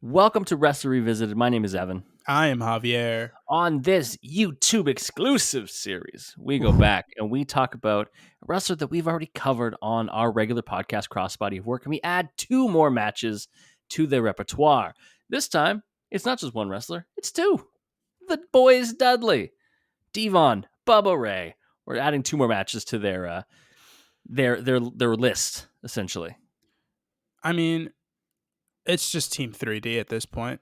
Welcome to Wrestler Revisited. My name is Evan. I am Javier. On this YouTube exclusive series, we go back and we talk about a wrestler that we've already covered on our regular podcast, Crossbody of Work, and we add 2 more matches to their repertoire. This time, it's not just one wrestler, it's 2. The Boyz Dudley, D-Von, Bubba Ray. We're adding 2 more matches to their list, essentially. I mean, it's just Team 3D at this point.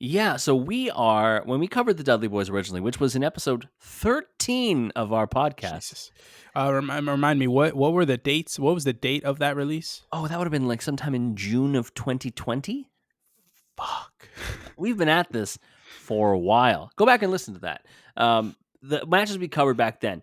Yeah, so when we covered the Dudley Boyz originally, which was in episode 13 of our podcast. Jesus. Remind me, what were the dates? What was the date of that release? Oh, that would have been like sometime in June of 2020. Fuck. We've been at this for a while. Go back and listen to that. The matches we covered back then.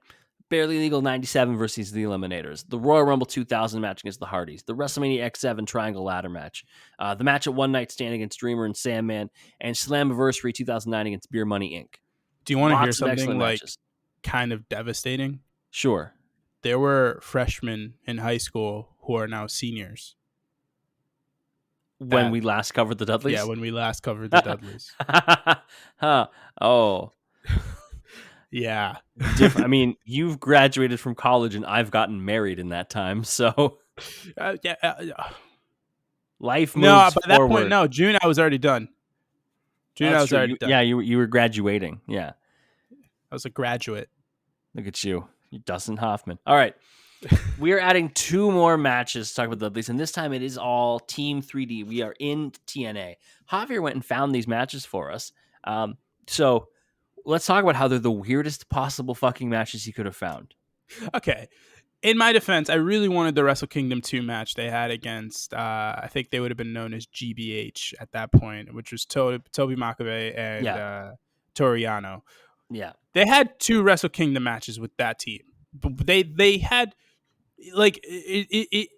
Barely Legal 97 versus the Eliminators. The Royal Rumble 2000 match against the Hardys. The WrestleMania X7 Triangle Ladder match. The match at One Night Stand against Dreamer and Sandman. And Slammiversary 2009 against Beer Money Inc. Do you want to hear something like kind of devastating? Sure. There were freshmen in high school who are now seniors. When we last covered the Dudleys? Yeah, when we last covered the Dudleys. Oh. Yeah. I mean, you've graduated from college and I've gotten married in that time, so life moves No, by that forward. point, no. June, I was already done. That's true. Yeah, you were graduating. Yeah. I was a graduate. Look at you Dustin Hoffman. All right. We are adding 2 more matches to talk about the Dudleys, and this time it is all Team 3D. We are in TNA. Javier went and found these matches for us. So let's talk about how they're the weirdest possible fucking matches he could have found. Okay. In my defense, I really wanted the Wrestle Kingdom 2 match they had against, I think they would have been known as GBH at that point, which was Toby Makabe and Toriano. Yeah. They had 2 Wrestle Kingdom matches with that team. They had, like, it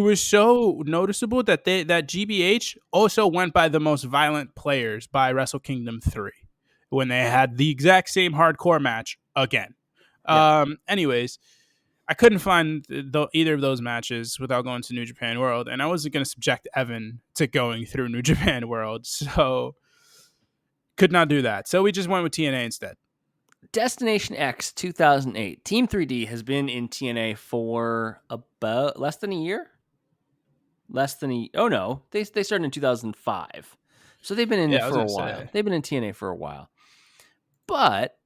was so noticeable that that GBH also went by the most violent players by Wrestle Kingdom 3 when they had the exact same hardcore match again. Yeah. Anyways, I couldn't find either of those matches without going to New Japan World, and I wasn't going to subject Evan to going through New Japan World, so could not do that. So we just went with TNA instead. Destination X 2008. Team 3D has been in TNA for about less than a year. Oh no, they started in 2005, so they've been in it for a while. They've been in TNA for a while, but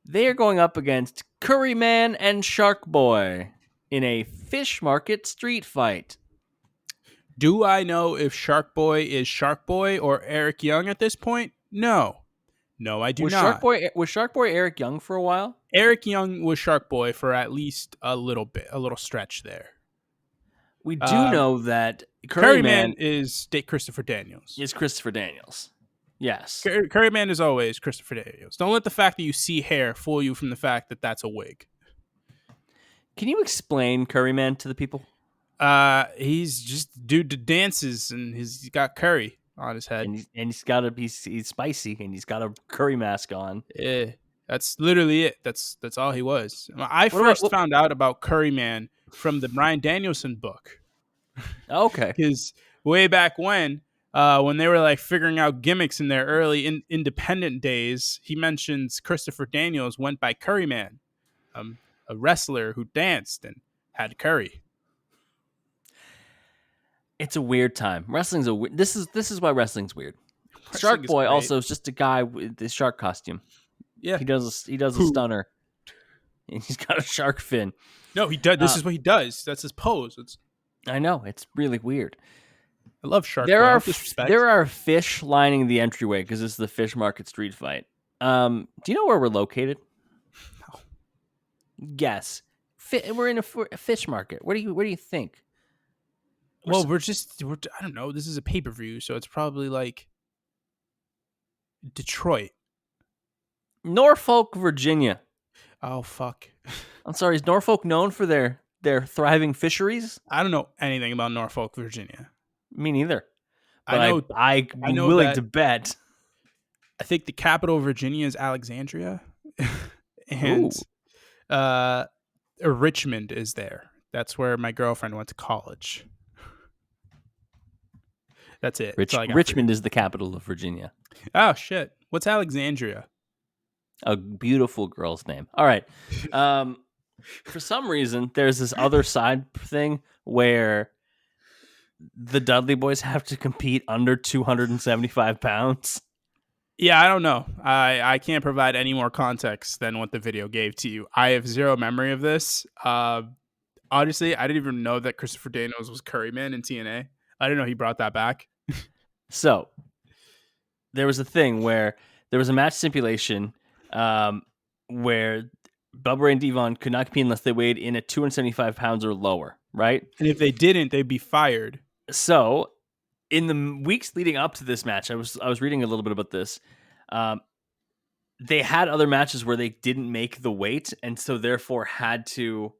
they are going up against Curry Man and Shark Boy in a fish market street fight. Do I know if Shark Boy is Shark Boy or Eric Young at this point? No, I do not. Was Shark Boy Eric Young for a while? Eric Young was Shark Boy for at least a little stretch there. We do know that Curry Man is Christopher Daniels. Is Christopher Daniels. Yes. Curry Man is always Christopher Daniels. Don't let the fact that you see hair fool you from the fact that that's a wig. Can you explain Curry Man to the people? He's just a dude that dances and he's got curry on his head. And he's spicy and he's got a curry mask on. Yeah. That's literally it. That's all he was. I first found out about Curry Man from the Bryan Danielson book. Okay. Because way back when they were like figuring out gimmicks in their early independent days, he mentions Christopher Daniels went by Curry Man, a wrestler who danced and had curry. It's a weird time. Wrestling's this is why wrestling's weird. Shark Boy also is just a guy with the shark costume. Yeah, he does a stunner, and he's got a shark fin. No, he does. This is what he does. That's his pose. I know, it's really weird. I love Shark Boy. Disrespect. There are fish lining the entryway because this is the fish market street fight. Do you know where we're located? No. Guess. We're in a fish market. Where do you think? Well, we're I don't know. This is a pay-per-view, so it's probably like Detroit. Norfolk, Virginia. Oh, fuck. I'm sorry, is Norfolk known for their thriving fisheries? I don't know anything about Norfolk, Virginia. Me neither. But I'm willing to bet. I think the capital of Virginia is Alexandria. And Richmond is there. That's where my girlfriend went to college. That's it. That's all I got Richmond is the capital of Virginia. Oh, shit. What's Alexandria? A beautiful girl's name. All right. For some reason, there's this other side thing where the Dudley Boyz have to compete under 275 pounds. Yeah, I don't know. I can't provide any more context than what the video gave to you. I have zero memory of this. Honestly, I didn't even know that Christopher Daniels was Curryman in TNA. I didn't know he brought that back. So there was a thing where there was a match stipulation where Bubba Ray and D-Von could not compete unless they weighed in at 275 pounds or lower, right? And if they didn't, they'd be fired. So in the weeks leading up to this match, I was reading a little bit about this. They had other matches where they didn't make the weight, and so therefore had to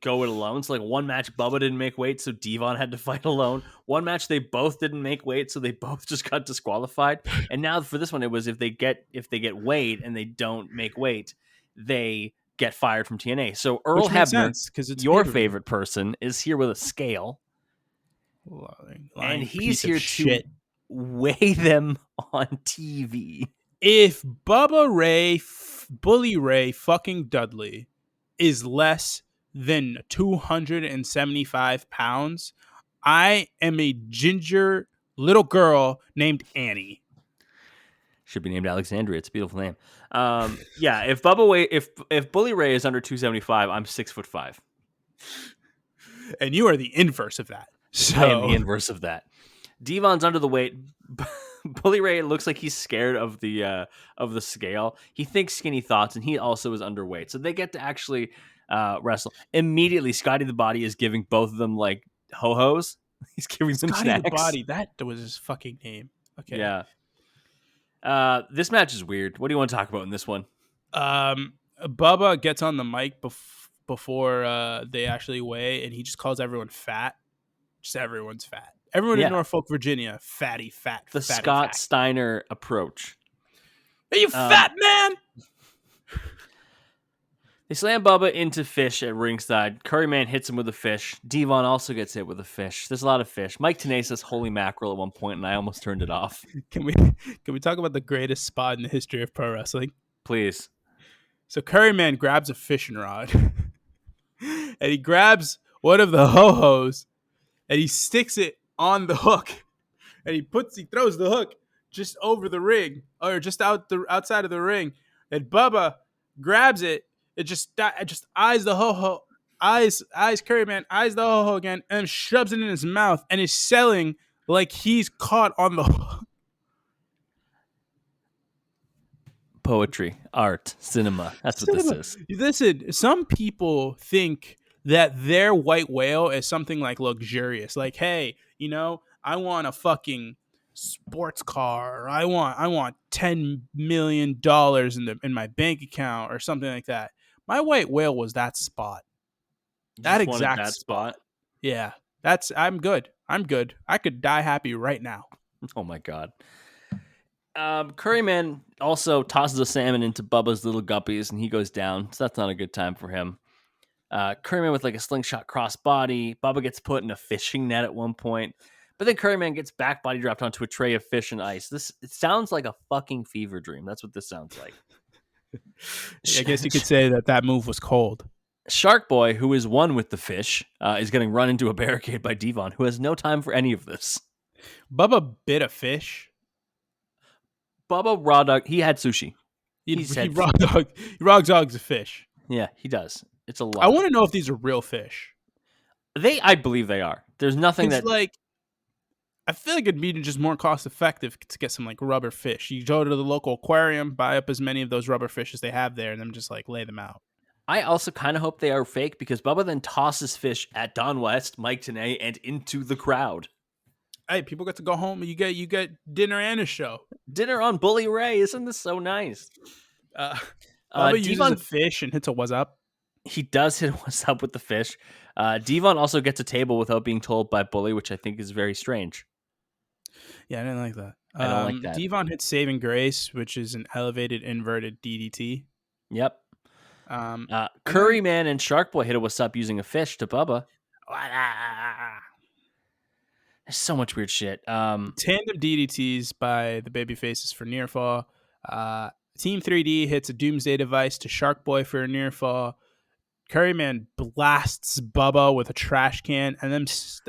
go it alone. So like one match, Bubba didn't make weight, so D-Von had to fight alone. One match, they both didn't make weight, so they both just got disqualified. And now for this one, it was if they get weight and they don't make weight, they get fired from TNA. So Earl Hebner, your favorite person, is here with a scale. And he's here to weigh them on TV. If Bubba Ray, Bully Ray fucking Dudley is less than 275 pounds, I am a ginger little girl named Annie. Should be named Alexandria. It's a beautiful name. Yeah, if Bully Ray is under 275, I'm 6'5". And you are the inverse of that. So. I am the inverse of that. D-Von's under the weight. Bully Ray looks like he's scared of the scale. He thinks skinny thoughts, and he also is underweight. So they get to actually wrestle. Immediately, Scotty the Body is giving both of them like ho-hos. He's giving them Scotty snacks. the Body, that was his fucking name. Okay. Yeah. This match is weird. What do you want to talk about in this one? Bubba gets on the mic before they actually weigh, and he just calls everyone fat. Just everyone's fat. Everyone in Norfolk, Virginia, fatty, fat. The fatty, Scott fat. Steiner approach. Are you fat, man? They slam Bubba into fish at ringside. Curryman hits him with a fish. D-Von also gets hit with a fish. There's a lot of fish. Mike Tenay says holy mackerel at one point, and I almost turned it off. Can we talk about the greatest spot in the history of pro wrestling? Please. So Curryman grabs a fishing rod, and he grabs one of the ho-hos, and he sticks it on the hook, and he throws the hook just over the ring, or just outside of the ring, and Bubba grabs it. It just eyes the ho-ho, eyes Curryman, eyes the ho-ho again, and shoves it in his mouth, and is selling like he's caught on the hook. Poetry, art, cinema. That's what this is. Listen, some people think that their white whale is something like luxurious. Like, hey, I want a fucking sports car. Or I want $10 million in my bank account or something like that. My white whale was that spot. That exact spot. Yeah. I'm good. I could die happy right now. Oh my God. Curryman also tosses a salmon into Bubba's little guppies, and he goes down. So that's not a good time for him. Curryman with like a slingshot crossbody. Bubba gets put in a fishing net at one point. But then Curryman gets back body dropped onto a tray of fish and ice. It sounds like a fucking fever dream. That's what this sounds like. I guess you could say that move was cold. Shark Boy, who is one with the fish, is getting run into a barricade by D-Von, who has no time for any of this. Bubba bit a fish. Bubba raw dog. He had sushi. He raw dogs a fish. Yeah, he does. It's a lot. I want to know if these are real fish. I believe they are. There's nothing that I feel like it'd be just more cost effective to get some like rubber fish. You go to the local aquarium, buy up as many of those rubber fish as they have there, and then just like lay them out. I also kind of hope they are fake because Bubba then tosses fish at Don West, Mike Tenay, and into the crowd. Hey, people get to go home and you get dinner and a show. Dinner on Bully Ray. Isn't this so nice? Bubba uses a fish and hits a what's up. He does hit what's up with the fish. D-Von also gets a table without being told by Bully, which I think is very strange. Yeah, I didn't like that. I don't like that. D-Von hits Saving Grace, which is an elevated inverted DDT. Yep. Curryman and Shark Boy hit a what's up using a fish to Bubba. There's so much weird shit. Tandem DDTs by the babyfaces for near fall. Team 3D hits a Doomsday device to Shark Boy for a near fall. Curryman blasts Bubba with a trash can, and then what is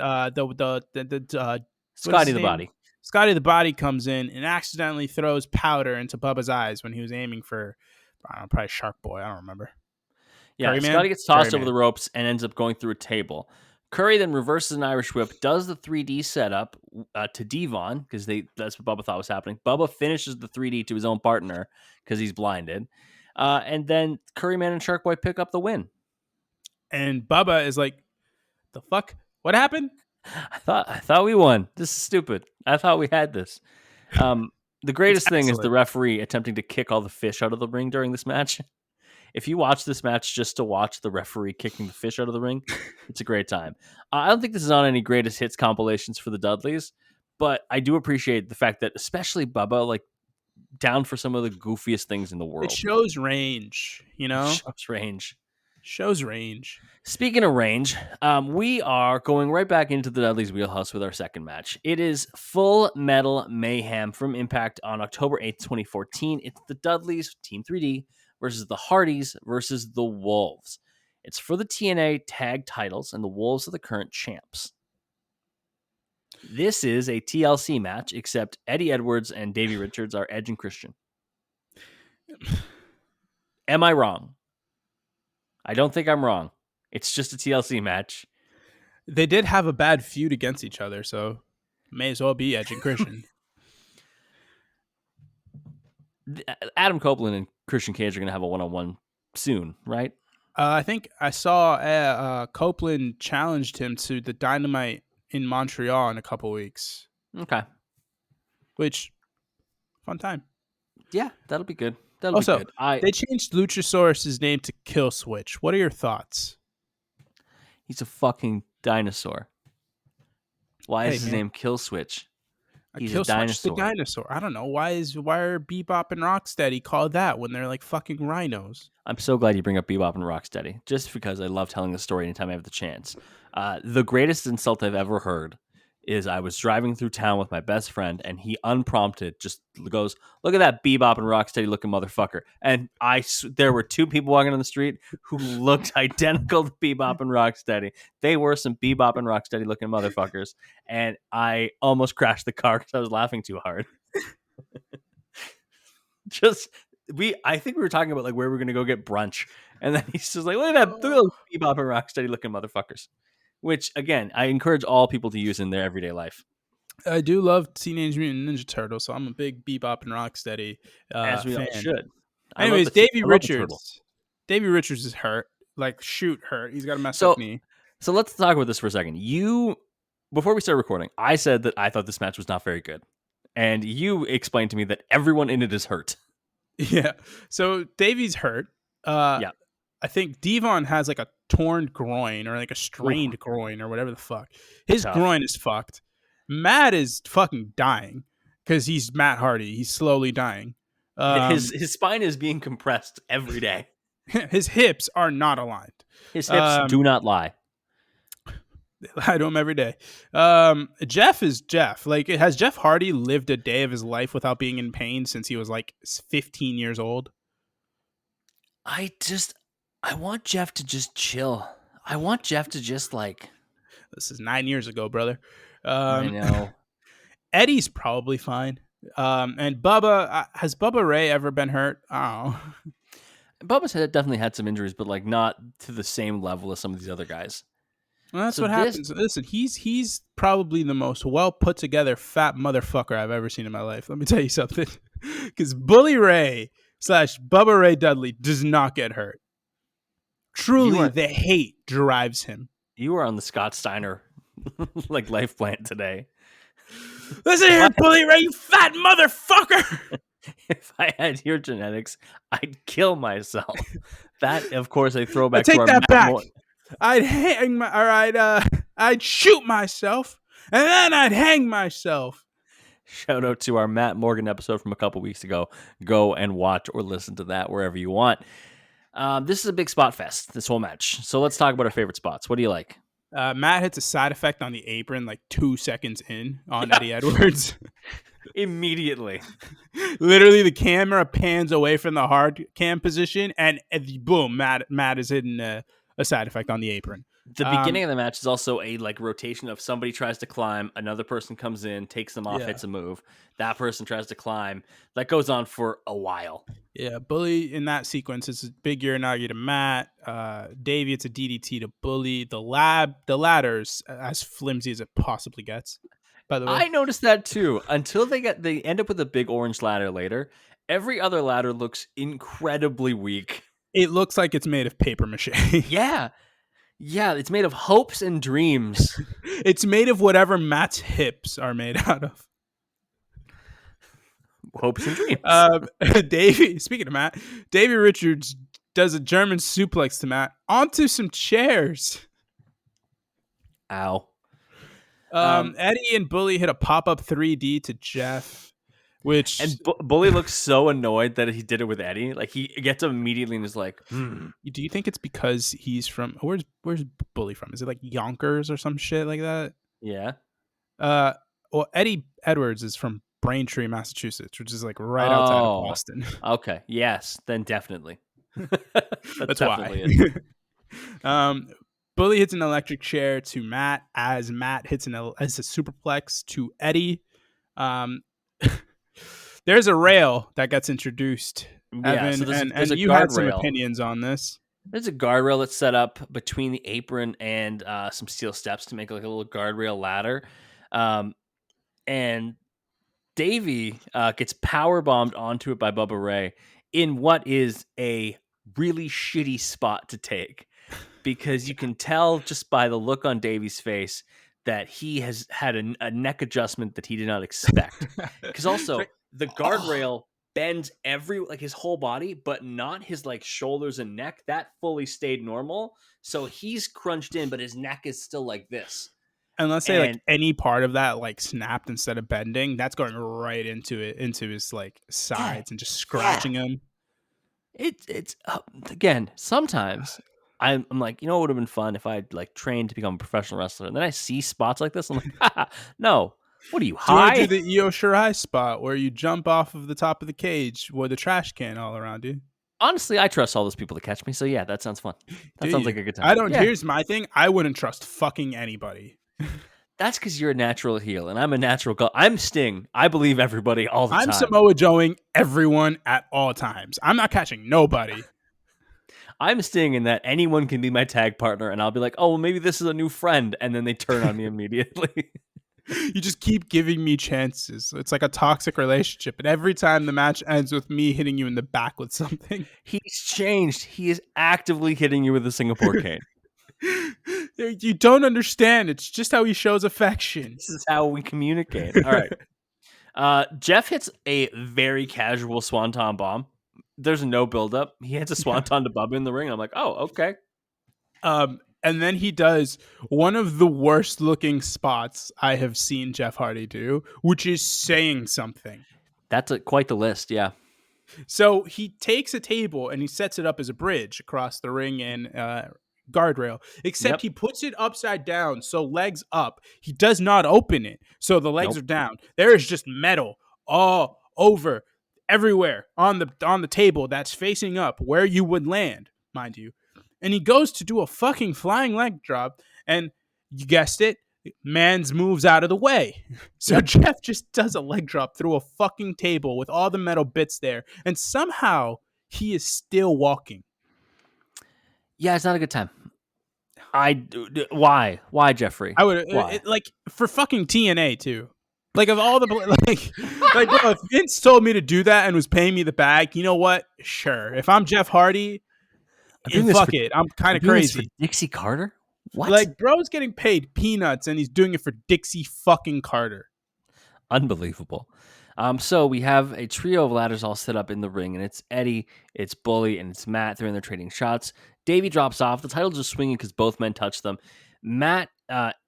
Scotty his the name? Body. Scotty the Body comes in and accidentally throws powder into Bubba's eyes when he was aiming for, I don't know, probably Shark Boy. I don't remember. Yeah, Curryman? Scotty gets tossed over Curryman. the ropes and ends up going through a table. Curry then reverses an Irish whip, does the 3D setup to D-Von, because that's what Bubba thought was happening. Bubba finishes the 3D to his own partner because he's blinded. And then Curryman and Shark Boy pick up the win. And Bubba is like, the fuck? What happened? I thought we won. This is stupid. I thought we had this. The greatest thing is the referee attempting to kick all the fish out of the ring during this match. If you watch this match just to watch the referee kicking the fish out of the ring, it's a great time. I don't think this is on any greatest hits compilations for the Dudleys, but I do appreciate the fact that especially Bubba, like, down for some of the goofiest things in the world. It shows range, you know? Shows range. Shows range. Speaking of range, we are going right back into the Dudley's wheelhouse with our second match. It is Full Metal Mayhem from Impact on October 8th, 2014. It's the Dudleys, Team 3D, versus the Hardys versus the Wolves. It's for the TNA tag titles, and the Wolves are the current champs. This is a TLC match, except Eddie Edwards and Davey Richards are Edge and Christian. Am I wrong? I don't think I'm wrong. It's just a TLC match. They did have a bad feud against each other, so may as well be Edge and Christian. Adam Copeland and Christian Cage are going to have a one-on-one soon, right? I think I saw Copeland challenged him to the Dynamite in Montreal in a couple weeks. Okay. Which, fun time. Yeah, that'll be good. That'll be good. They changed Luchasaurus' name to Kill Switch. What are your thoughts? He's a fucking dinosaur. Why is his name Kill Switch? He's a dinosaur. The dinosaur. I don't know. Why are Bebop and Rocksteady called that when they're like fucking rhinos? I'm so glad you bring up Bebop and Rocksteady, just because I love telling the story anytime I have the chance. The greatest insult I've ever heard is I was driving through town with my best friend, and he unprompted just goes, "Look at that Bebop and Rocksteady looking motherfucker." And there were two people walking on the street who looked identical to Bebop and Rocksteady. They were some Bebop and Rocksteady looking motherfuckers, and I almost crashed the car because I was laughing too hard. I think we were talking about like where we're gonna go get brunch, and then he's just like, "Look at those Bebop and Rocksteady looking motherfuckers." Which, again, I encourage all people to use in their everyday life. I do love Teenage Mutant Ninja Turtles, so I'm a big Bebop and Rocksteady as we fan. all should. Anyways, Davey Richards. Davey Richards is hurt. Like, hurt. He's got a messed up knee. So let's talk about this for a second. Before we start recording, I said that I thought this match was not very good. And you explained to me that everyone in it is hurt. Yeah. So Davey's hurt. Yeah. I think D-Von has like a torn groin or like a strained groin or whatever the fuck. His groin is fucked. Matt is fucking dying because he's Matt Hardy. He's slowly dying. His spine is being compressed every day. His hips are not aligned. His hips do not lie. I lie to him every day. Jeff is Jeff. Like, has Jeff Hardy lived a day of his life without being in pain since he was like 15 years old? I want Jeff to just chill. I want Jeff to just like... This is 9 years ago, brother. I know. Eddie's probably fine. And Bubba, has Bubba Ray ever been hurt? I don't know. Bubba's definitely had some injuries, but like not to the same level as some of these other guys. Well, that's what happens. Listen, he's probably the most well put together fat motherfucker I've ever seen in my life. Let me tell you something. Because Bully Ray / Bubba Ray Dudley does not get hurt. Truly, the hate drives him. You were on the Scott Steiner like life plan today. Listen here, Bully Ray, you fat motherfucker. If I had your genetics, I'd kill myself. That, of course, a throwback. I take that back. I'd shoot myself, and then I'd hang myself. Shout out to our Matt Morgan episode from a couple weeks ago. Go and watch or listen to that wherever you want. This is a big spot fest, this whole match. So let's talk about our favorite spots. What do you like? Matt hits a side effect on the apron like 2 seconds in on Eddie Edwards. Immediately. Literally, the camera pans away from the hard cam position, and boom, Matt is hitting a side effect on the apron. The beginning of the match is also a like rotation of somebody tries to climb, another person comes in, takes them off, hits a move. That person tries to climb. That goes on for a while. Yeah, Bully in that sequence is a big Uranagi to Matt. Davey, it's a DDT to Bully. The ladders as flimsy as it possibly gets. By the way, I noticed that too. Until they end up with a big orange ladder later. Every other ladder looks incredibly weak. It looks like it's made of paper mache. Yeah. Yeah, it's made of hopes and dreams. It's made of whatever Matt's hips are made out of. Hopes and dreams. Speaking of Matt, Davey Richards does a German suplex to Matt onto some chairs. Ow. Eddie and Bully hit a pop-up 3D to Jeff, which... And Bully looks so annoyed that he did it with Eddie. Like, he gets up immediately and is like, Do you think it's because he's from... Where's Bully from? Is it like Yonkers or some shit like that? Yeah. Well, Eddie Edwards is from Braintree, Massachusetts, which is like right outside of Boston. Okay. Yes, then definitely. That's definitely why. Bully hits an electric chair to Matt as Matt hits as a superplex to Eddie. There's a rail that gets introduced, Evan, so there's and you had some opinions on this. There's a guardrail that's set up between the apron and some steel steps to make like a little guardrail ladder. And Davey gets power bombed onto it by Bubba Ray in what is a really shitty spot to take, because you can tell just by the look on Davey's face that he has had a neck adjustment that he did not expect. Because also the guardrail bends his whole body, but not his like shoulders and neck. That fully stayed normal. So he's crunched in, but his neck is still like this. And let's say like any part of that like snapped instead of bending, that's going right into his like sides and just scratching him. It's again, sometimes I'm like, you know, it would have been fun if I like trained to become a professional wrestler. And then I see spots like this. I'm like, no, what are you, high? Do you do the Io Shirai spot where you jump off of the top of the cage with a trash can all around you? Honestly, I trust all those people to catch me. So yeah, that sounds fun. That sounds like a good time. I don't. Yeah. Here's my thing. I wouldn't trust fucking anybody. That's because you're a natural heel and I'm a natural girl. I'm Sting. I believe everybody all the time. I'm Samoa Joeing everyone at all times. I'm not catching nobody. I'm Sting in that anyone can be my tag partner and I'll be like, oh, well, maybe this is a new friend. And then they turn on me immediately. You just keep giving me chances. It's like a toxic relationship. And every time the match ends with me hitting you in the back with something. He's changed. He is actively hitting you with a Singapore cane. You don't understand. It's just how he shows affection. This is how we communicate. All right. Jeff hits a very casual swanton bomb. There's no buildup. He hits a swanton to Bubba in the ring. I'm like, oh, okay. And then he does one of the worst looking spots I have seen Jeff Hardy do, which is saying something. That's quite the list, yeah. So he takes a table and he sets it up as a bridge across the ring and guardrail, except he puts it upside down, so legs up. He does not open it, so the legs are down. There is just metal all over, everywhere on the table that's facing up where you would land, mind you. And he goes to do a fucking flying leg drop, and you guessed it, man's moves out of the way. So Jeff just does a leg drop through a fucking table with all the metal bits there, and somehow he is still walking. Yeah, it's not a good time. Why, Jeffrey? I would like for fucking TNA too. Like of all the like bro, if Vince told me to do that and was paying me the bag, you know what? Sure. If I'm Jeff Hardy, fuck it. I'm kind of crazy. For Dixie Carter? What? Like, bro's getting paid peanuts and he's doing it for Dixie fucking Carter. Unbelievable. So we have a trio of ladders all set up in the ring, and it's Eddie, it's Bully, and it's Matt. They're in there trading shots. Davey drops off. The titles are swinging because both men touch them. Matt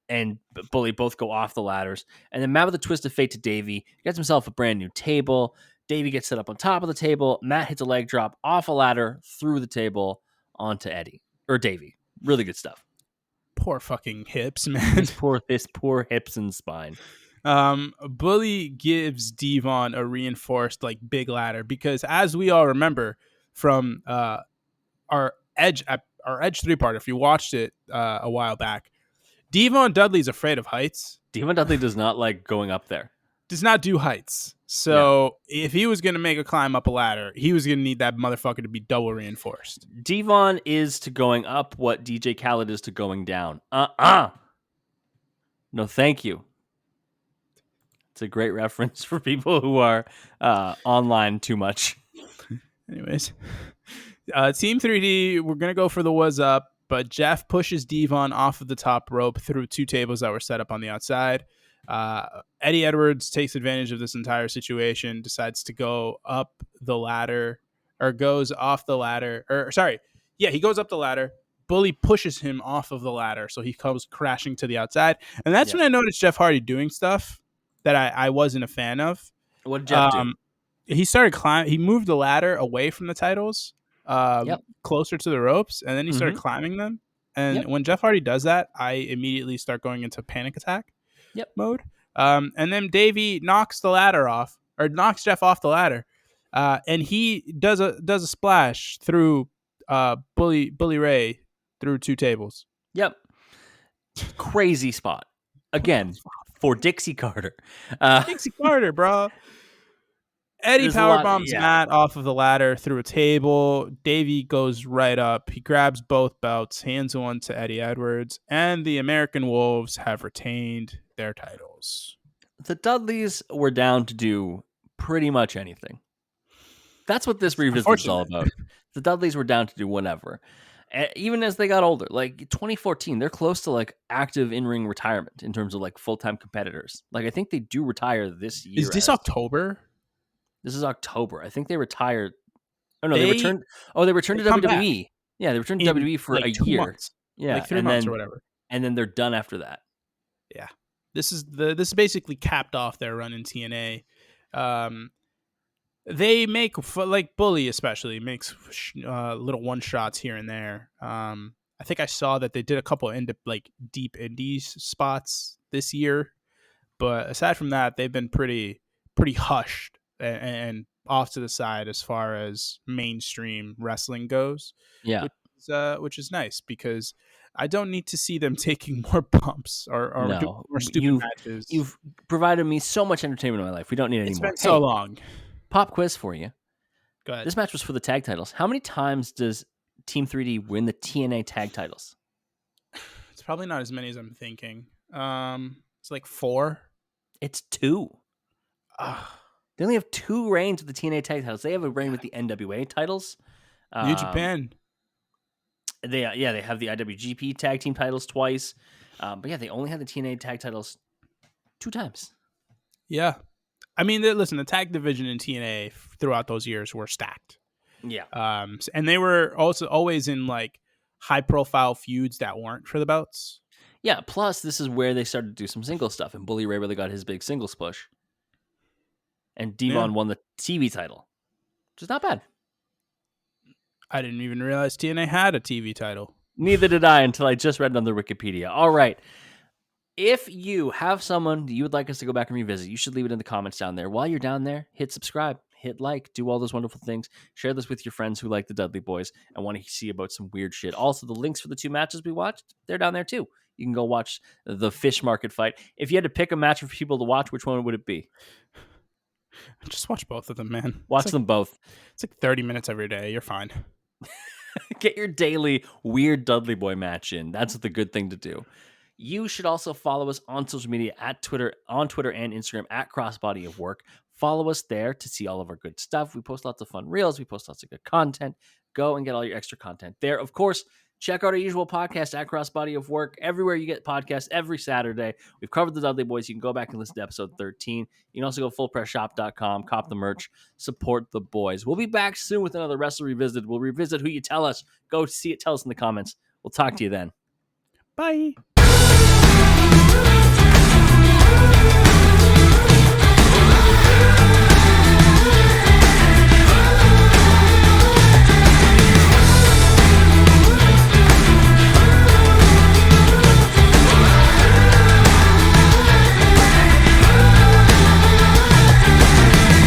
and Bully both go off the ladders, and then Matt with a twist of fate to Davey gets himself a brand new table. Davey gets set up on top of the table. Matt hits a leg drop off a ladder through the table onto Eddie or Davey. Really good stuff. poor fucking hips, man. His poor hips and spine. Bully gives D-Von a reinforced like big ladder because, as we all remember from our Edge 3-part, if you watched it a while back, D-Von Dudley's afraid of heights. D-Von Dudley does not like going up there. Does not do heights. So if he was going to make a climb up a ladder, he was going to need that motherfucker to be double reinforced. D-Von is to going up what DJ Khaled is to going down. No, thank you. It's a great reference for people who are online too much. Anyways, Team 3D, we're going to go for the was up, but Jeff pushes D-Von off of the top rope through 2 tables that were set up on the outside. Eddie Edwards takes advantage of this entire situation, decides to go up the ladder, or goes off the ladder, he goes up the ladder. Bully pushes him off of the ladder, so he comes crashing to the outside. And that's when I noticed Jeff Hardy doing stuff that I wasn't a fan of. What did Jeff do? He started climbing. He moved the ladder away from the titles, closer to the ropes, and then he started climbing them. And when Jeff Hardy does that, I immediately start going into panic attack mode. And then Davey knocks Jeff off the ladder, and he does a splash through Bully Ray through 2 tables. Yep, crazy spot again for Dixie Carter. Dixie Carter, bro. Eddie powerbombs Matt off of the ladder through a table. Davey goes right up. He grabs both belts, hands one to Eddie Edwards, and the American Wolves have retained their titles. The Dudleys were down to do pretty much anything. That's what this revisit is all about. The Dudleys were down to do whatever. Even as they got older, like 2014, they're close to like active in-ring retirement in terms of like full-time competitors. Like I think they do retire this year. Is this October? This is October. I think they retired. Oh no, they returned. Oh, they returned to WWE. Back. Yeah, they returned to WWE for like a year. Months. Yeah, like 3 months or whatever. And then they're done after that. Yeah, this is basically capped off their run in TNA. They make like Bully especially makes little one shots here and there. I think I saw that they did a couple deep indies spots this year, but aside from that, they've been pretty hushed and off to the side as far as mainstream wrestling goes. Yeah, which is nice because I don't need to see them taking more bumps or stupid matches. You've provided me so much entertainment in my life. We don't need any more. It's been so long. Pop quiz for you. Go ahead. This match was for the tag titles. How many times does Team 3D win the TNA tag titles? It's probably not as many as I'm thinking. It's like 4. It's 2. They only have 2 reigns with the TNA tag titles. They have a reign with the NWA titles. New Japan. They have the IWGP tag team titles twice. But yeah, they only had the TNA tag titles 2 times. Yeah. I mean, listen, the tag division in TNA throughout those years were stacked. Yeah. And they were also always in like high profile feuds that weren't for the belts. Yeah. Plus, this is where they started to do some single stuff, and Bully Ray really got his big singles push. And D-Von won the TV title, which is not bad. I didn't even realize TNA had a TV title. Neither did I until I just read it on the Wikipedia. All right. If you have someone that you would like us to go back and revisit, you should leave it in the comments down there. While you're down there, hit subscribe, hit like, do all those wonderful things. Share this with your friends who like the Dudley Boyz and want to see about some weird shit. Also, the links for the 2 matches we watched, they're down there too. You can go watch the fish market fight. If you had to pick a match for people to watch, which one would it be? Just watch both of them, man. Watch them both. It's like 30 minutes every day. You're fine. Get your daily weird Dudley Boy match in. That's the good thing to do. You should also follow us on social media on Twitter and Instagram at Crossbody of Work. Follow us there to see all of our good stuff. We post lots of fun reels. We post lots of good content. Go and get all your extra content there. Of course, check out our usual podcast at Crossbody of Work. Everywhere you get podcasts every Saturday. We've covered the Dudley Boyz. You can go back and listen to episode 13. You can also go fullpressshop.com, cop the merch, support the boys. We'll be back soon with another Wrestle Revisited. We'll revisit who you tell us. Go see it. Tell us in the comments. We'll talk to you then. Bye.